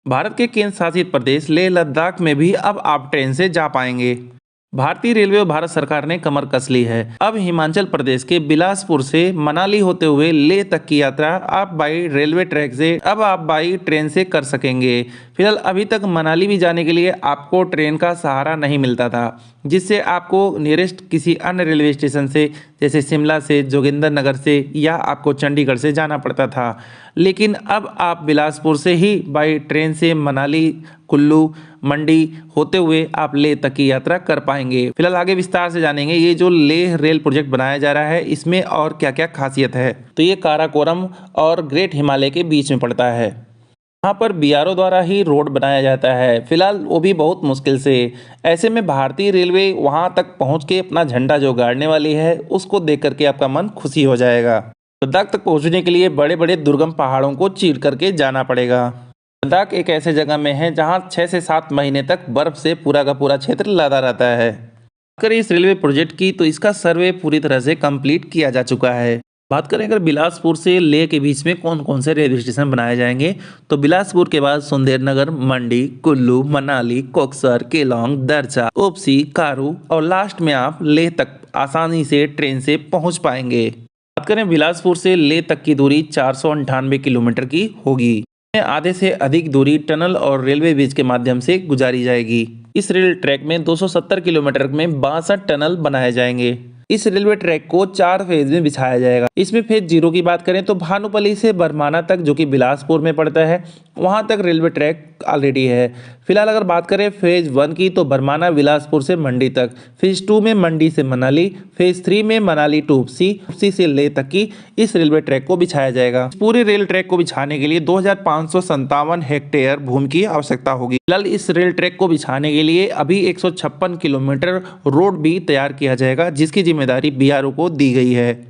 भारत के केंद्र शासित प्रदेश लेह लद्दाख में भी अब आप ट्रेन से जा पाएंगे। भारतीय रेलवे और भारत सरकार ने कमर कस ली है। अब हिमाचल प्रदेश के बिलासपुर से मनाली होते हुए लेह तक की यात्रा आप बाई रेलवे ट्रैक से अब आप बाई ट्रेन से कर सकेंगे। फिलहाल अभी तक मनाली भी जाने के लिए आपको ट्रेन का सहारा नहीं मिलता था, जिससे आपको नियरेस्ट किसी अन्य रेलवे स्टेशन से जैसे शिमला से, जोगिंदरनगर से या आपको चंडीगढ़ से जाना पड़ता था। लेकिन अब आप बिलासपुर से ही बाई ट्रेन से मनाली, कुल्लू, मंडी होते हुए आप लेह तक की यात्रा कर पाएंगे। फिलहाल आगे विस्तार से जानेंगे ये जो लेह रेल प्रोजेक्ट बनाया जा रहा है इसमें और क्या क्या खासियत है। तो ये काराकोरम और ग्रेट हिमालय के बीच में पड़ता है। यहाँ पर बीआरओ द्वारा ही रोड बनाया जाता है, फिलहाल वो भी बहुत मुश्किल से। ऐसे में भारतीय रेलवे वहाँ तक पहुँच के अपना झंडा जो गाड़ने वाली है उसको देख करके आपका मन खुशी हो जाएगा। लद्दाख तक पहुँचने के लिए बड़े बड़े दुर्गम पहाड़ों को चीर करके जाना पड़ेगा। लद्दाख एक ऐसे जगह में है जहां 6 से 7 महीने तक बर्फ से पूरा का पूरा क्षेत्र लदा रहता है। अगर इस रेलवे प्रोजेक्ट की तो इसका सर्वे पूरी तरह से कंप्लीट किया जा चुका है। बात करें अगर बिलासपुर से लेह के बीच में कौन कौन से रेलवे स्टेशन बनाए जाएंगे, तो बिलासपुर के बाद सुंदरनगर, मंडी, कुल्लू, मनाली, कोकसर, केलोंग, दरचा, ओपसी, कारू और लास्ट में आप लेह तक आसानी से ट्रेन से पहुंच पाएंगे। बात करें बिलासपुर से लेह तक की दूरी 498 किलोमीटर की होगी। आधे से अधिक दूरी टनल और रेलवे ब्रिज के माध्यम से गुजारी जाएगी। इस रेल ट्रैक में 270 किलोमीटर में 62 टनल बनाए जाएंगे। इस रेलवे ट्रैक को 4 फेज में बिछाया जाएगा। इसमें फेज 0 की बात करें तो भानुपल्ली से बरमाना तक, जो कि बिलासपुर में पड़ता है, वहां तक रेलवे ट्रैक ऑलरेडी है। फिलहाल अगर बात करें फेज 1 की तो बरमाना बिलासपुर से मंडी तक, फेज 2 में मंडी से मनाली, फेज 3 में मनाली टू ओपसी, ओपसी से लेह तक की इस रेलवे ट्रैक को बिछाया जाएगा। पूरे रेल ट्रैक को बिछाने के लिए 2557 हेक्टेयर भूमि की आवश्यकता होगी। फिलहाल इस रेल ट्रैक को बिछाने के लिए अभी 156 किलोमीटर रोड भी तैयार किया जाएगा, जिसकी जिम्मेदारी बीआरओ को दी गई है।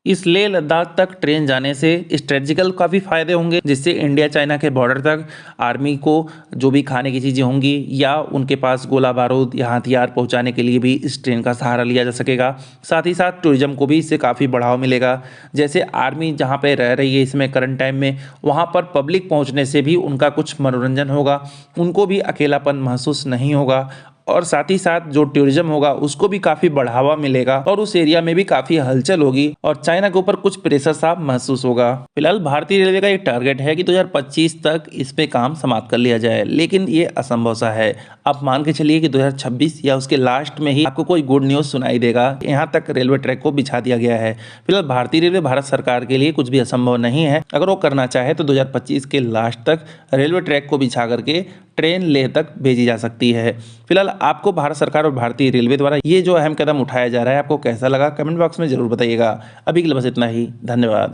इस लेह लद्दाख तक ट्रेन जाने से स्ट्रेटेजिकल काफ़ी फायदे होंगे, जिससे इंडिया चाइना के बॉर्डर तक आर्मी को जो भी खाने की चीज़ें होंगी या उनके पास गोला बारूद या हथियार पहुंचाने के लिए भी इस ट्रेन का सहारा लिया जा सकेगा। साथ ही साथ टूरिज्म को भी इससे काफ़ी बढ़ावा मिलेगा। जैसे आर्मी जहां पे रह रही है इसमें करंट टाइम में, वहां पर पब्लिक पहुंचने से भी उनका कुछ मनोरंजन होगा, उनको भी अकेलापन महसूस नहीं होगा और साथ ही साथ जो टूरिज्म होगा उसको भी काफ़ी बढ़ावा मिलेगा और उस एरिया में भी काफ़ी हलचल होगी और चाइना के ऊपर कुछ प्रेशर सा महसूस होगा। फिलहाल भारतीय रेलवे का एक टारगेट है कि 2025 तक इस पे काम समाप्त कर लिया जाए, लेकिन ये असंभव सा है। आप मान के चलिए कि 2026 या उसके लास्ट में ही आपको कोई गुड न्यूज़ सुनाई देगा। यहाँ तक रेलवे ट्रैक को बिछा दिया गया है। फिलहाल भारतीय रेलवे भारत सरकार के लिए कुछ भी असंभव नहीं है। अगर वो करना चाहे तो 2025 के लास्ट तक रेलवे ट्रैक को बिछा करके ट्रेन लेह तक भेजी जा सकती है। फिलहाल आपको भारत सरकार और भारतीय रेलवे द्वारा ये जो अहम कदम उठाया जा रहा है आपको कैसा लगा, कमेंट बॉक्स में जरूर बताइएगा। अभी के लिए बस इतना ही, धन्यवाद।